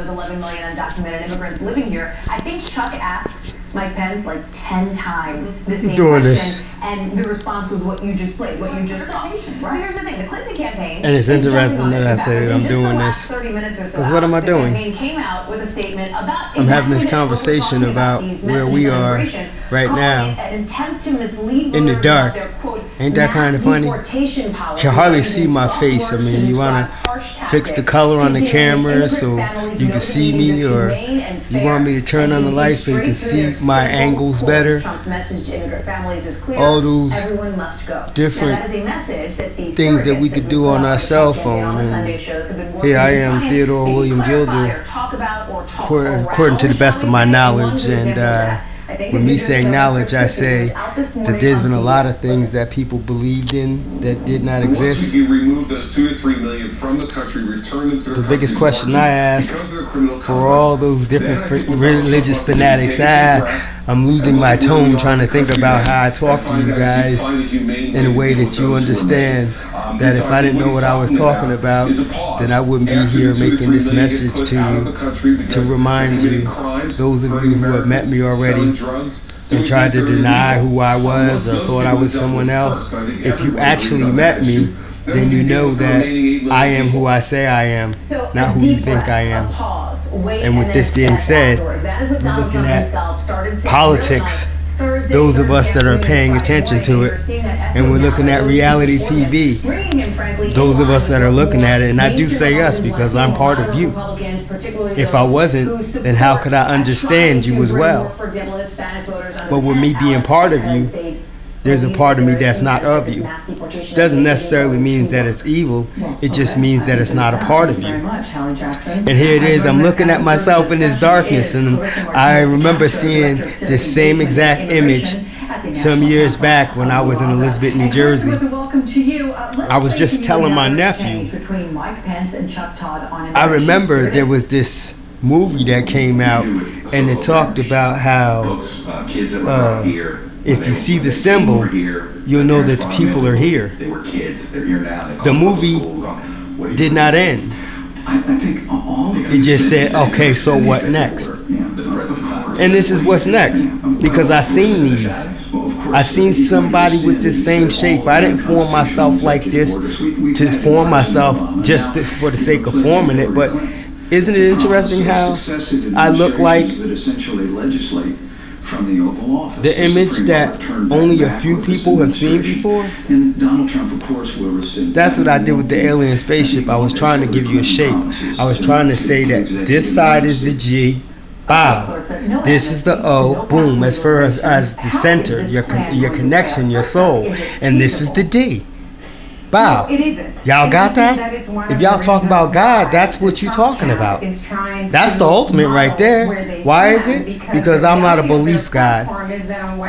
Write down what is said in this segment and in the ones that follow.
Those 11 million undocumented immigrants living here. I think Chuck asked Mike Pence like 10 times the same question, and the response was what you just played, what you just saw. Right? So here's the thing: the Clinton campaign. And it's interesting that I say I'm doing this. 30 minutes or so. Because what am I doing? The campaign came out with a statement about. I'm having this conversation about where we are right now an attempt to mislead in the dark. Ain't that kind of funny? You can hardly see my face. I mean, you want to fix the color on the camera so you can see me, or you want me to turn on the lights so you can see my angles better. All those different things that we could do on our cell phone. And here I am, Theodore William Gilder, according to the best of my knowledge. And when me saying knowledge, I say that there's been a lot of things that people believed in that did not exist. The biggest question I ask for all those different religious fanatics, I'm losing my tone trying to think about how I talk to you guys in a way that you understand that if I didn't know what I was talking about, then I wouldn't be here making this message to you, to remind you, those of you who have met me already and tried to deny who I was or thought I was someone else. If you actually met me, then you know that I am who I say I am, not who you think I am. And with this being said, we're looking at politics, those of us that are paying attention to it, and we're looking at reality TV, those of us that are looking at it, and I do say us because I'm part of you. If I wasn't, then how could I understand you as well? But with me being part of you, there's a part of me that's not of you. Doesn't necessarily mean that it's evil. It just means that it's not a part of you. And here it is, I'm looking at myself in this darkness, and I remember seeing this same exact image some years back when I was in Elizabeth, New Jersey. I was just telling my nephew, I remember there was this movie that came out, and it talked about how if you see the symbol, you'll know that the people are here. The movie did not end. It just said, okay, so what next? And this is what's next, because I seen these. I seen somebody with this same shape. I didn't form myself like this to form myself just for the sake of forming it, but isn't it interesting how I look like the image that only a few people have seen before? That's what I did with the alien spaceship. I was trying to give you a shape. I was trying to say that this side is the G, bow. This is the O, boom, as far as the center, your connection, your soul. And this is the D, bow. Y'all got that? If y'all talk about God, that's what you're talking about. That's the ultimate right there. Why is it? Because I'm not a belief God.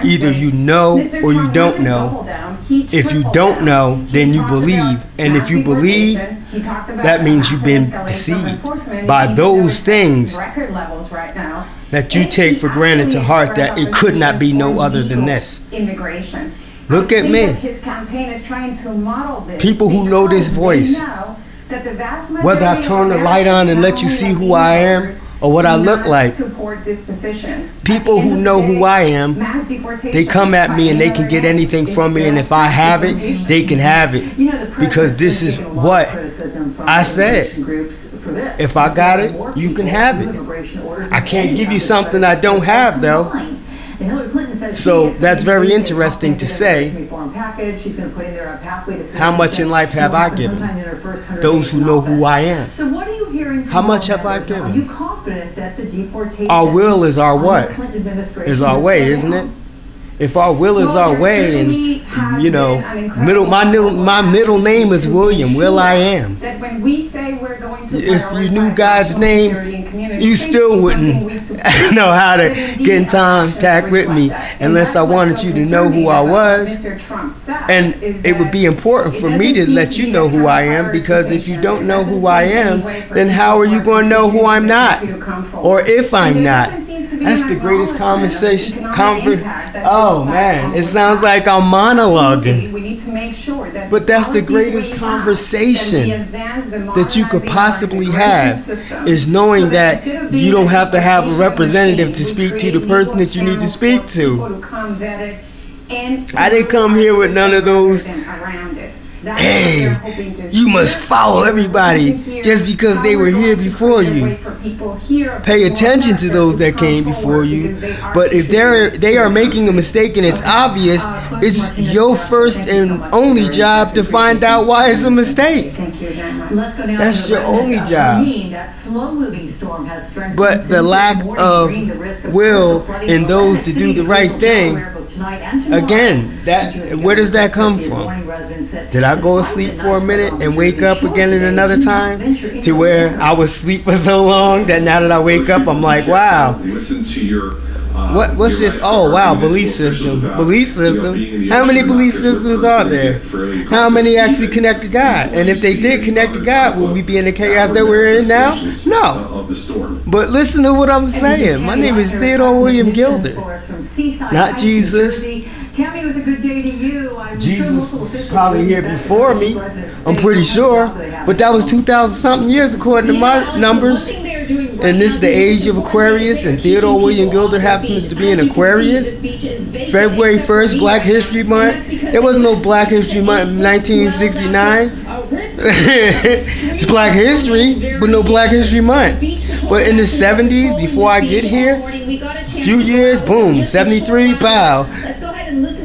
Either you know or you don't know. If you don't know, then you believe. And if you believe, that means you've been deceived by those things that you take for granted to heart, that it could not be no other than this. Look at me. People who know this voice, whether I turn the light on and let you see who I am or what I look like, people who know who I am, they come at me and they can get anything from me, and if I have it, they can have it, because this is what I said. If I got it, you can have it. I can't give you something I don't have, though. So that's very interesting to say. How much in life have I given? Those who know who I am. How much have I given? Our will is our what? Is our way, isn't it? If our will is our way, and you know, my middle name is William. Will I am. If you knew God's name, you still wouldn't know how to get in contact with me unless I wanted you to know who I was. And it would be important for me to let you know who I am, because if you don't know who I am, then how are you going to know who I'm not, or if I'm not? That's the greatest conversation. Oh man, it sounds like I'm monologuing. to make sure that. But that's the greatest conversation that you could possibly have, is knowing that you don't have to have a representative to speak to the person that you need to speak to. I didn't come here with none of those, hey, you must follow everybody just because they were here before you. Pay attention to those that came before you. But if they are making a mistake and it's obvious, it's your first and only job to find out why it's a mistake. That's your only job. But the lack of will in those to do the right thing, again, where does that come from? Did I go to sleep for a minute and wake up again in another time, to where I was asleep for so long that now that I wake up, I'm like, wow, what's this? Oh, wow, belief system. Belief system? How many belief systems are there? How many actually connect to God? And if they did connect to God, would we be in the chaos that we're in now? No. But listen to what I'm saying. My name is Theodore William Gilder, not Jesus. Tell me with a good day to you. Jesus was probably here before me, I'm pretty sure, but that was 2,000 something years according to my numbers. And this is the age of Aquarius, and Theodore William Gilder happens to be an Aquarius. February 1st, Black History Month. There was no Black History Month in 1969. It's Black History, but no Black History Month. But in the 70s, before I get here, a few years, boom, 73, pow.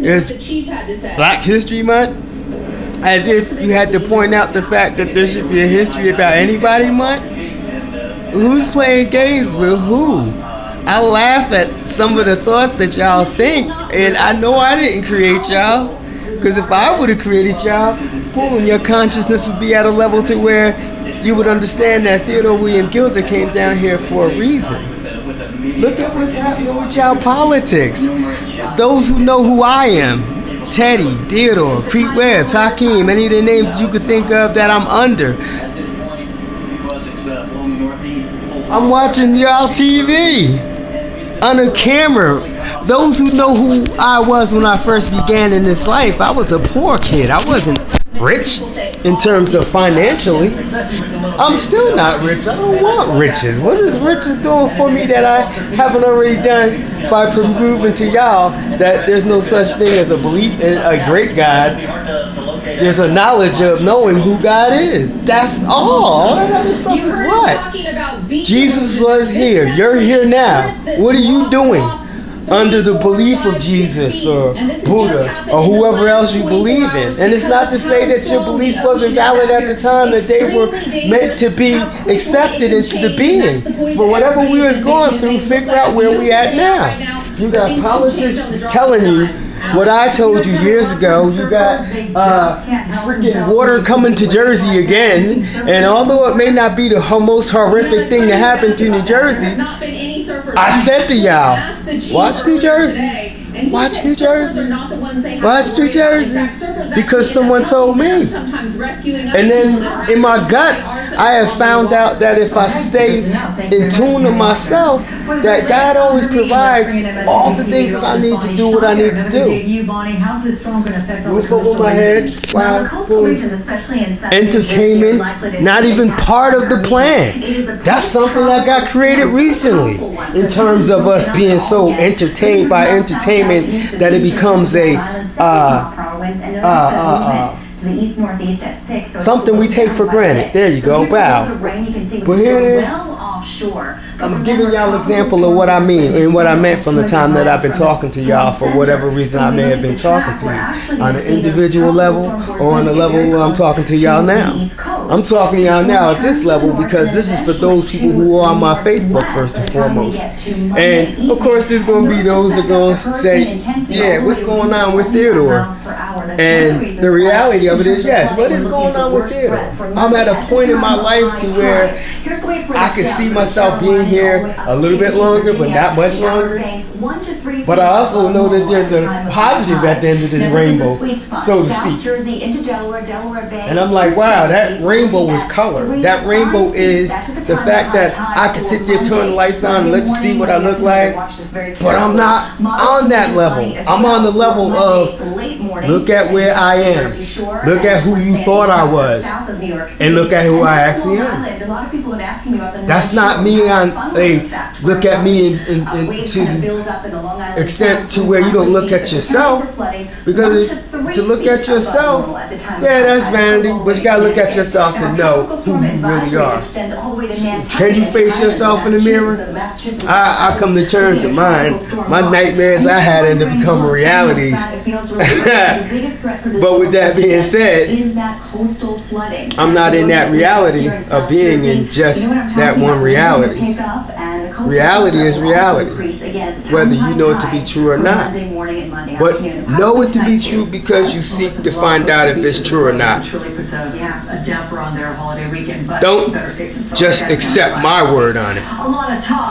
It's Black History Month. As if you had to point out the fact that there should be a history about anybody month. Who's playing games with who? I laugh at some of the thoughts that y'all think, and I know I didn't create y'all. Because if I would have created y'all, boom, your consciousness would be at a level to where you would understand that Theodore William Gilder came down here for a reason. Look at what's happening with y'all politics. Those who know who I am, Teddy, Theodore, Crete Webb, Takeem, any of the names that you could think of that I'm under. I'm watching y'all TV on a camera. Those who know who I was when I first began in this life, I was a poor kid. I wasn't rich in terms of financially. I'm still not rich. I don't want riches. What is riches doing for me that I haven't already done by proving to y'all that there's no such thing as a belief in a great God? There's a knowledge of knowing who God is. That's all. All that other stuff is what? Jesus was here. You're here now. What are you doing? Under the belief of Jesus or Buddha or whoever else you believe in. And it's not to say that your beliefs wasn't valid at the time that they were meant to be accepted into the being. For whatever we was going through, figure out where we at now. You got politics telling you what I told you years ago. You got freaking water coming to Jersey again. And although it may not be the most horrific thing to happen to New Jersey, I said to y'all, watch New Jersey. Watch New Jersey. Watch New Jersey. Because someone told me. And then in my gut, I have found out that if I stay in tune to myself, that God always provides all the things that I need to do what I need to do. Roof over my head, wow, entertainment, not even part of the plan. That's something that got created recently in terms of us being so entertained by entertainment that it becomes a something we take for granted. There you go, wow. But here it is. I'm giving y'all an example of what I mean and what I meant from the time that I've been talking to y'all for whatever reason I may have been talking to you. On an individual level or on the level I'm talking to y'all now. I'm talking to y'all now at this level because this is for those people who are on my Facebook first and foremost. And of course there's going to be those that are going to say, yeah, what's going on with Theodore? And the reality of it is, yes, what is going on with Theodore? I'm at a point in my life to where I can see myself being here a little bit longer, but not much longer. But I also know that there's a positive at the end of this rainbow, so to speak. And I'm like, wow, that rainbow is color. That rainbow is the fact that I can sit there, turn the lights on, and let you see what I look like. But I'm not on that level. I'm on the level of Look at where I am. Look at who you thought I was. And look at who I actually am. That's not me on a look at me and to the extent to where you don't look at yourself. Because to look at yourself, yeah, that's vanity. But you gotta look at yourself to know who you really are. Can you face yourself in the mirror? I come to terms with mine. My nightmares I had end up becoming realities. But with that being said, I'm not in that reality of being in just that one reality. Reality is reality, whether you know it to be true or not. But know it to be true because you seek to find out if it's true or not. Don't just accept my word on it.